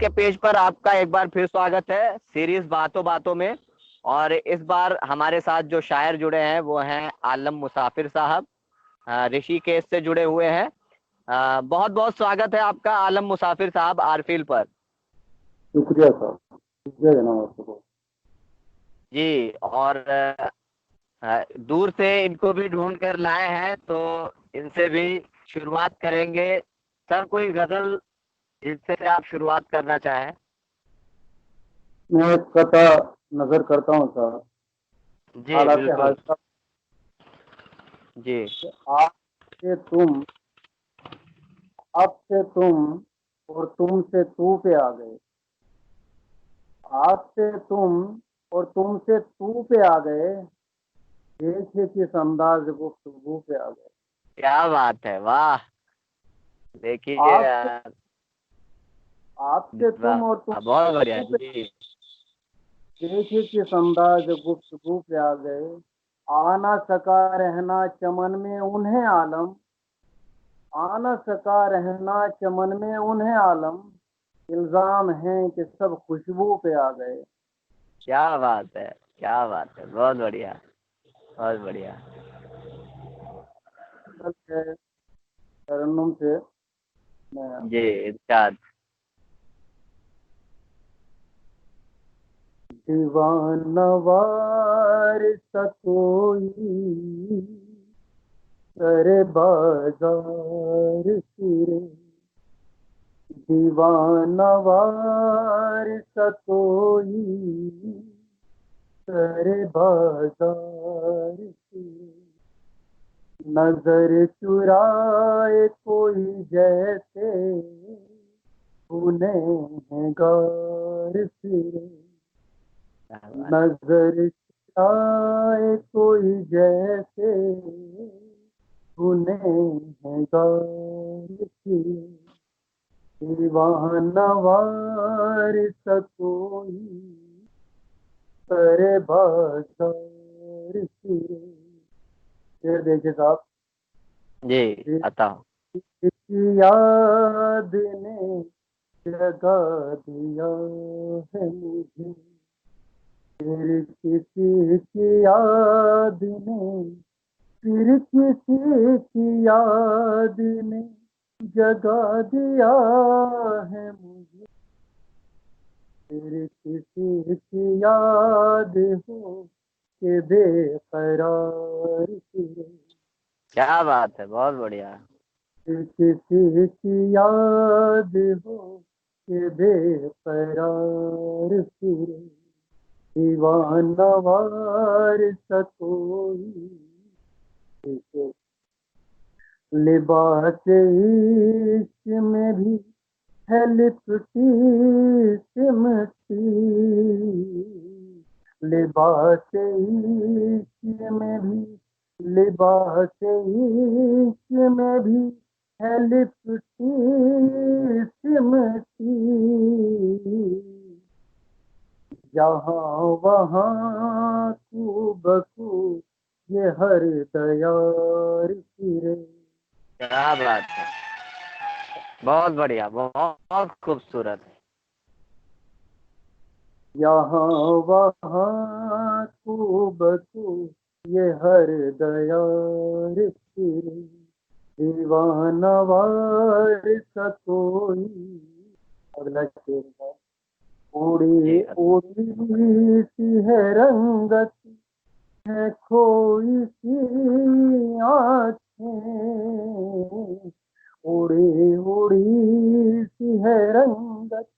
के पेज पर आपका एक बार फिर स्वागत है सीरीज बातों बातों में। और इस बार हमारे साथ जो शायर जुड़े हैं वो हैं आलम मुसाफिर साहब, ऋषिकेश से जुड़े हुए हैं। बहुत बहुत स्वागत है आपका आलम मुसाफिर साहब आरफील पर। शुक्रिया साहब, शुक्रिया जनाब आपको। जी, और दूर से इनको भी ढूंढ कर लाए हैं तो इनसे भी शुरुआत करेंगे। सर, कोई गजल जिससे आप शुरुआत करना चाहें? मैं एक कथा नजर करता हूँ साहब। जी हालांकि बिल्कुल। हादसा जी। आप से तुम, अब से तुम और तुम से तू पे आ गए। आप से तुम और तुम से तू पे आ गए। देखे किस अंदाज गुफ्तगू पे आ गए। क्या बात है, वाह। देखिए आप से आप से तुम और तुम वाह, बहुत से बढ़िया तू पे, जी। देखे किस अंदाज गुफ्तगू पे आ गए। आ ना सका रहना चमन में उन्हें आलम, आ न सका रहना चमन में उन्हें आलम। इल्जाम है कि सब खुशबू पे आ गए। क्या बात है, क्या बात है, बहुत बढ़िया, बहुत बढ़िया। कल है तरन्नुम से मैं जी, इरशाद। दीवानवार सा कोई करे बाजार फिरे। दीवानवार सा कोई करे बाजार फिरे। नजर चुराए कोई जैसे गुनहगार फिरे। क्या बात। नजर चुराए कोई जैसे गुनहगार फिरे। दीवानवार सा कोई करे बाजार फिरे। फिर देखिए साहब। जी, आता हूँ। किसी याद ने जगा दिया है मुझे। फिर किसी की याद ने, फिर किसी की याद ने जगा दिया है मुझे। फिर किसी की याद हो के बेकरार फिरे। क्या बात है, बहुत बढ़िया। किसी की याद हो के बेकरार फिरे। दीवाना वार सा कोई लिबास इश्क में भी है लिपटी सिमटी। लिबास इश्क में भी, लिबास इश्क में भी है लिपटी सिमटी। जहाँ वहाँ खूबकू ये हर दयार फिरे। क्या बात है, बहुत बढ़िया, बहुत बहुत खूबसूरत। यहाँ वहाँ खूबकू ये हर दयार फिरे। दीवाना वार सा कोई। अगला शेर है। जी, उड़ी उड़ी सी है रंगत है खोई सी आँखें। उड़ी उड़ी सी है रंगत,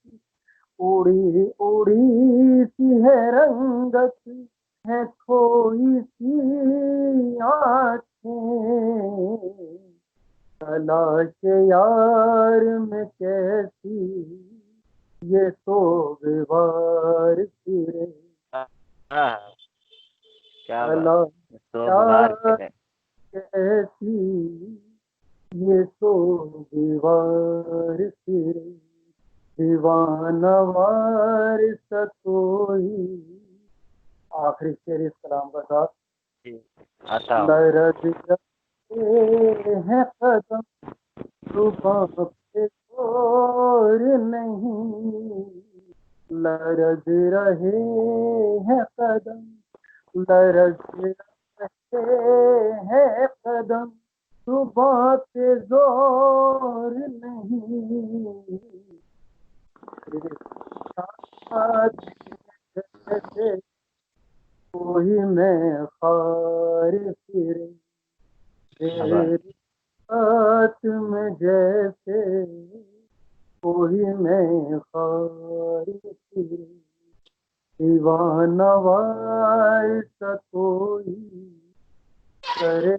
उड़ी उड़ी सी है रंगत है खोई सी आँखें। तलाश यार में कैसी ये तो बीवार फिरे। हाँ, क्या बात। तलाश तो बाहर यार फिरे। कैसी ये तो दीवार फिरे। दीवाना वार सा कोई। आखिरी शेर इस कलाम का था। जी, आता हूँ। लरज रहे हैं कदम जुबां पे जोर नहीं, लरज रहे हैं कदम, लरज रहे हैं कदम, सुबह पे जोर नहीं, तेरे साथ जैसे कोई मैं खार फिरे, तेरे साथ में जैसे कोई मैं खार फिरे, दीवाना वाइसा कोई करे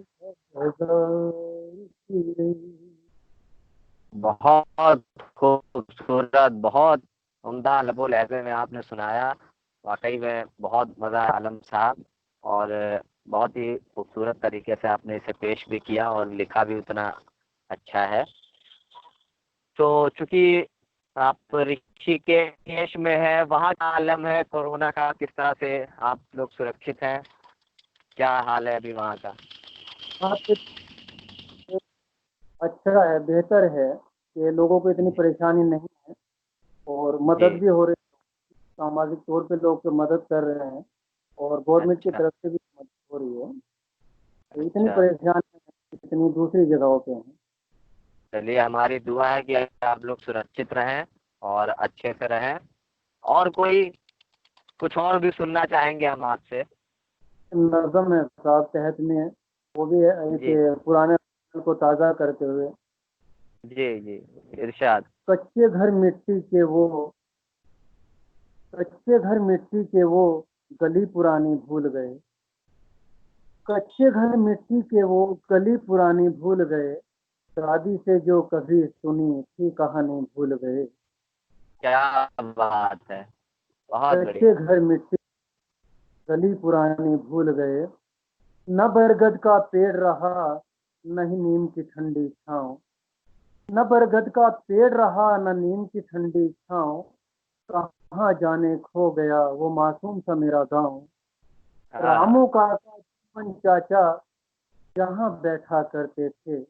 हजार फिरे। बहुत खूबसूरत, बहुत उम्दा लबो लहजे में आपने सुनाया। वाकई में बहुत मजा आया आलम साहब, और बहुत ही खूबसूरत तरीके से आपने इसे पेश भी किया और लिखा भी उतना अच्छा है। तो चूंकि आप ऋषिकेश में है, वहाँ का आलम है कोरोना का, किस तरह से आप लोग सुरक्षित हैं, क्या हाल है अभी वहाँ का? हाँ, तो अच्छा है, बेहतर है कि लोगों को इतनी परेशानी नहीं है और जी। मदद भी हो रही है, सामाजिक तौर पे लोग मदद कर रहे हैं और गवर्नमेंट की अच्छा। तरफ से भी मदद हो रही है, तो इतनी अच्छा, परेशानी नहीं जितनी दूसरी जगहों पे है। चलिए, हमारी दुआ है कि आप लोग सुरक्षित रहें और अच्छे से रहें। और कोई कुछ और भी सुनना चाहेंगे हम आपसे? नज़म है साहब तहत में, वो भी है जी कि पुराने को ताज़ा करते हुए, जी जी, इरशाद। कच्चे घर मिट्टी के वो, कच्चे घर मिट्टी के वो गली पुरानी भूल गए, कच्चे घर मिट्टी के वो गली पुरानी भूल गए, दादी से जो कभी सुनी थी कहानी भूल गए, क्या बात है, बहुत कच्चे बढ़िया। घर मिट्टी गली पुरानी भूल गए, न बरगद का पेड़ रहा न ही नीम की ठंडी छाँव, न बरगद का पेड़ रहा न नीम की ठंडी छाँव, कहाँ जाने खो गया वो मासूम सा मेरा गाँव, हाँ। रामू काका जुम्मन चाचा जहाँ बैठा करते थे,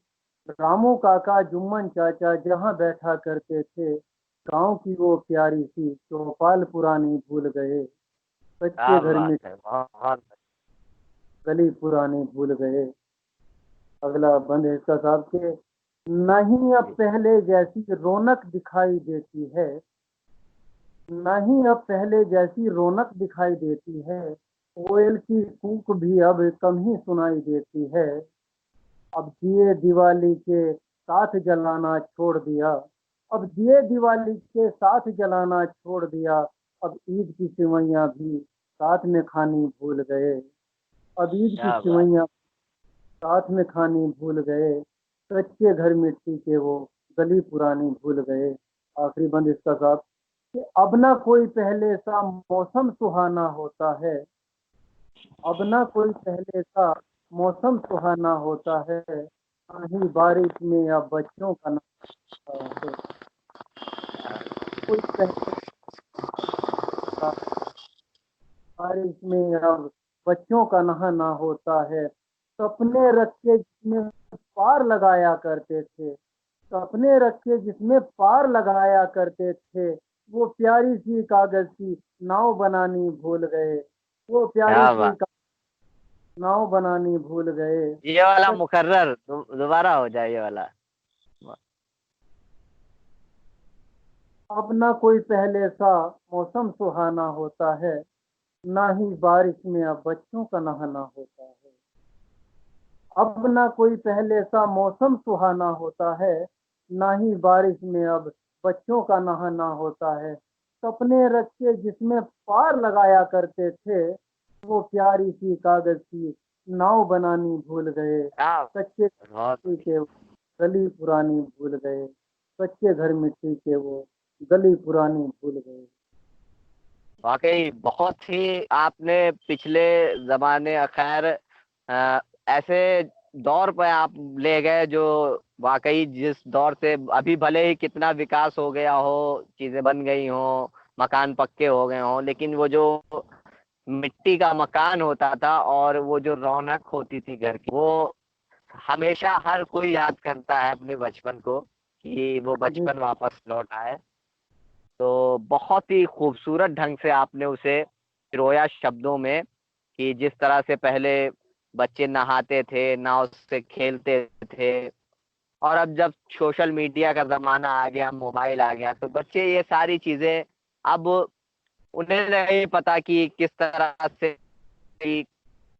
रामू काका जुम्मन चाचा जहाँ बैठा करते थे, गांव की वो प्यारी सी चौपाल पुरानी भूल गए, कच्चे क्या घर में बात है, बहुत। गली पुरानी भूल गए। अगला बंद है इसका साहब के, नहीं अब जी। पहले जैसी रौनक दिखाई देती है, नहीं अब पहले जैसी रौनक दिखाई देती है, कोयल की कूक भी अब कम ही सुनाई देती है, अब दिए दिवाली के साथ जलाना छोड़ दिया, अब दिए दिवाली के साथ जलाना छोड़ दिया, अब ईद की सिवैयां भी साथ में खानी भूल गए, अब ईद की क्या बात। सिवैयां साथ में खानी भूल गए, कच्चे घर मिट्टी के वो गली पुरानी भूल गए। आखिरी बंद इसका साहब कि अब ना कोई पहले सा मौसम सुहाना होता है, अब ना कोई पहले सा मौसम सुहाना होता है, ना ही बारिश में या बच्चों का नहाना है, कोई पहले सा बारिश में या बच्चों का नहाना होता है, सपने रख के जिसमें पार लगाया करते थे, सपने रख के जिसमें पार लगाया करते थे, वो प्यारी सी कागज की नाव बनानी भूल गए, वो प्यारी क्या सी बात। नाव बनानी भूल गए। ये वाला मुकर्रर दोबारा हो जाए, ये वाला। अब ना कोई पहले सा मौसम सुहाना होता है, ना ही बारिश में अब बच्चों का नहाना होता है, अब ना कोई पहले सा मौसम सुहाना होता है, ना ही बारिश में अब बच्चों का नहाना होता है, सपने रख के जिसमें पार लगाया करते थे, वो प्यारी सी कागज की नाव बनानी भूल गए, क्या, कच्चे बहुत मिट्टी बढ़िया। के गली पुरानी भूल गए, कच्चे घर मिट्टी के वो गली पुरानी भूल गए। वाकई बहुत ही आपने पिछले जमाने, खैर ऐसे दौर पर आप ले गए जो वाकई जिस दौर से अभी भले ही कितना विकास हो गया हो, चीजें बन गई हो, मकान पक्के हो गए हो, लेकिन वो जो मिट्टी का मकान होता था और वो जो रौनक होती थी घर की, वो हमेशा हर कोई याद करता है अपने बचपन को। कि वो जी बचपन वापस लौट आए। तो बहुत ही खूबसूरत ढंग से आपने उसे पिरोया शब्दों में, कि जिस तरह से पहले बच्चे नहाते थे, नाव से खेलते थे, और अब जब सोशल मीडिया का जमाना आ गया, मोबाइल आ गया, तो बच्चे ये सारी चीजें अब उन्हें नहीं पता कि किस तरह से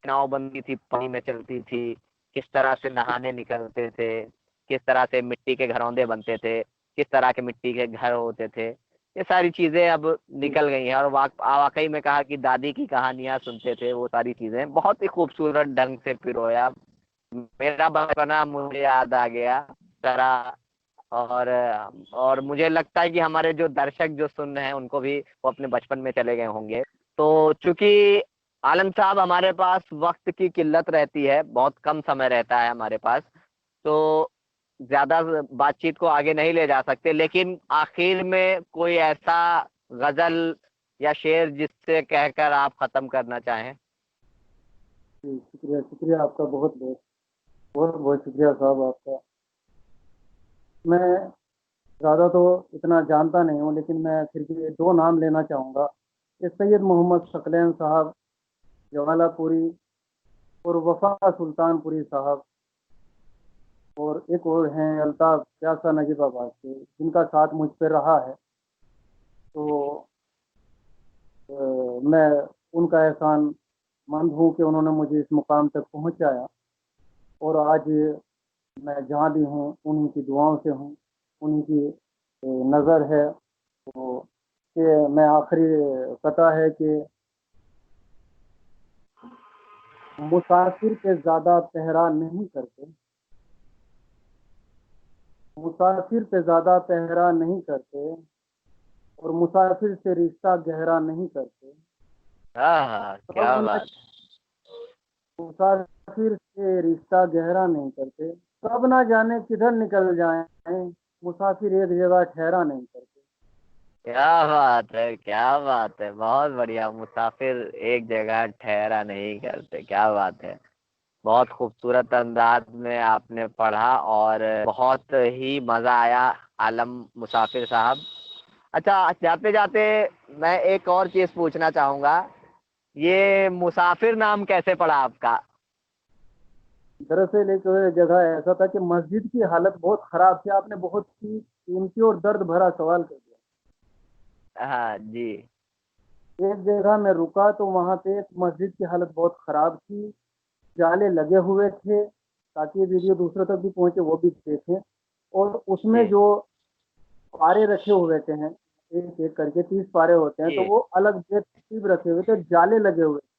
नाव बनती थी, पानी में चलती थी, किस तरह से नहाने निकलते थे, किस तरह से मिट्टी के घरौंदे बनते थे, किस तरह के मिट्टी के घर होते थे। ये सारी चीजें अब जी निकल गई हैं, और वाकई में कहा कि दादी की कहानियां सुनते थे, वो सारी चीजें बहुत ही खूबसूरत ढंग से पिरोया। मेरा बचपना मुझे याद आ गया जरा। और और मुझे लगता है कि हमारे जो दर्शक जो सुन रहे हैं उनको भी वो अपने बचपन में चले गए होंगे। तो चूंकि आलम साहब हमारे पास वक्त की किल्लत रहती है, बहुत कम समय रहता है हमारे पास, तो ज्यादा बातचीत को आगे नहीं ले जा सकते, लेकिन आखिर में कोई ऐसा गजल या शेर जिससे कहकर आप खत्म करना चाहें। जी, शुक्रिया शुक्रिया आपका, बहुत बहुत बहुत बहुत शुक्रिया साहब आपका। मैं ज़्यादा तो इतना जानता नहीं हूँ, लेकिन मैं फिर भी दो नाम लेना चाहूँगा। ये सैयद मोहम्मद शकलैन साहब जवालापुरी और वफा सुल्तानपुरी साहब, और एक और हैं अल्ताफ प्यासा नजीबाबाद से, जिनका साथ मुझ पर रहा है। तो मैं उनका एहसान मंद हूँ कि उन्होंने मुझे इस मुकाम तक पहुँचाया, और आज मैं जहाँ भी हूँ उन्हीं की दुआओं से हूँ, उन्हीं की नज़र है। तो कि मैं आखिरी पता है कि मुसाफिर पे ज़्यादा पहरा नहीं करते, मुसाफिर पे ज़्यादा पहरा नहीं करते, और मुसाफिर से रिश्ता गहरा नहीं करते। हाँ, कब क्या न बात। मुसाफिर से रिश्ता गहरा नहीं करते, कब ना जाने किधर निकल जाएं, मुसाफिर एक जगह ठहरा नहीं करते। क्या बात है, क्या बात है, बहुत बढ़िया। मुसाफिर एक जगह ठहरा नहीं करते, क्या बात है। बहुत खूबसूरत अंदाज में आपने पढ़ा, और बहुत ही मजा आया आलम मुसाफिर साहब। अच्छा, जाते जाते मैं एक और चीज पूछना चाहूंगा, ये मुसाफिर नाम कैसे पड़ा आपका। दरअसल एक जगह ऐसा था कि मस्जिद की हालत बहुत खराब थी। आपने बहुत ही कीमती और दर्द भरा सवाल कर दिया। हाँ जी। एक जगह मैं रुका तो वहां पे एक मस्जिद की हालत बहुत खराब थी, जाले लगे हुए थे ताकि ये वीडियो दूसरों तक भी पहुंचे, वो भी देखें। और उसमें जी। जो पारे रखे हुए थे हैं, एक एक करके 30 पारे होते हैं, तो जी। वो अलग बेतरतीब रखे हुए थे, जाले लगे हुए थे।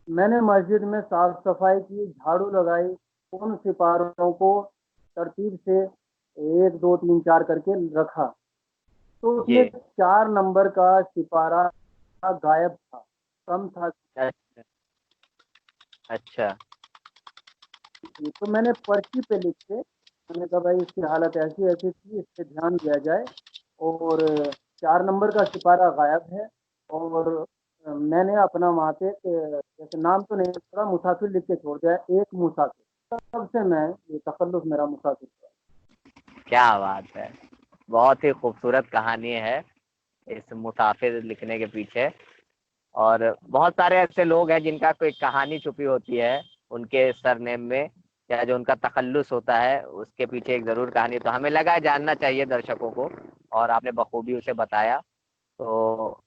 मैंने मस्जिद में साफ सफाई की, झाड़ू लगाई, उन सिपारों को तरतीब से 1 2 3 4 करके रखा। तो उसमें जी। 4 नंबर का सिपारा गायब था, कम था। अच्छा। अच्छा। तो मैंने पर्ची पे लिख के मैंने कहा भाई इसकी हालत ऐसी ऐसी थी, इस पे ध्यान दिया जाए, और 4 नंबर का सिपारा गायब है। और मैंने अपना वहाँ पे जैसे नाम तो नहीं पड़ा, मुसाफिर लिख के छोड़ दिया, एक मुसाफिर। तब से मैं ये तखल्लुस मेरा मुसाफिर का। क्या बात है, बहुत ही खूबसूरत कहानी है इस मुसाफिर लिखने के पीछे। और बहुत सारे ऐसे लोग हैं जिनका कोई कहानी छुपी होती है उनके सरनेम में, या जो उनका तखल्लुस होता है उसके पीछे एक जरूर कहानी, तो हमें लगा जानना चाहिए दर्शकों को, और आपने बखूबी उसे बताया। तो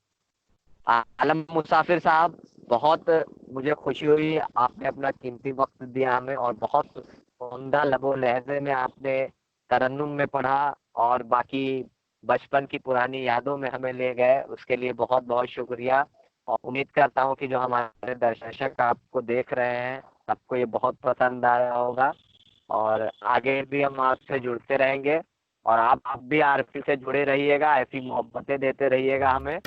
आलम मुसाफिर साहब, बहुत मुझे खुशी हुई, आपने अपना कीमती वक्त दिया हमें, और बहुत उम्दा लबो लहजे में आपने तरन्नुम में पढ़ा, और बाकी बचपन की पुरानी यादों में हमें ले गए, उसके लिए बहुत बहुत शुक्रिया। और उम्मीद करता हूँ कि जो हमारे दर्शक आपको देख रहे हैं सबको ये बहुत पसंद आया होगा, और आगे भी हम आपसे जुड़ते रहेंगे, और आप भी आरपी से जुड़े रहिएगा, ऐसी मोहब्बतें देते रहिएगा हमें।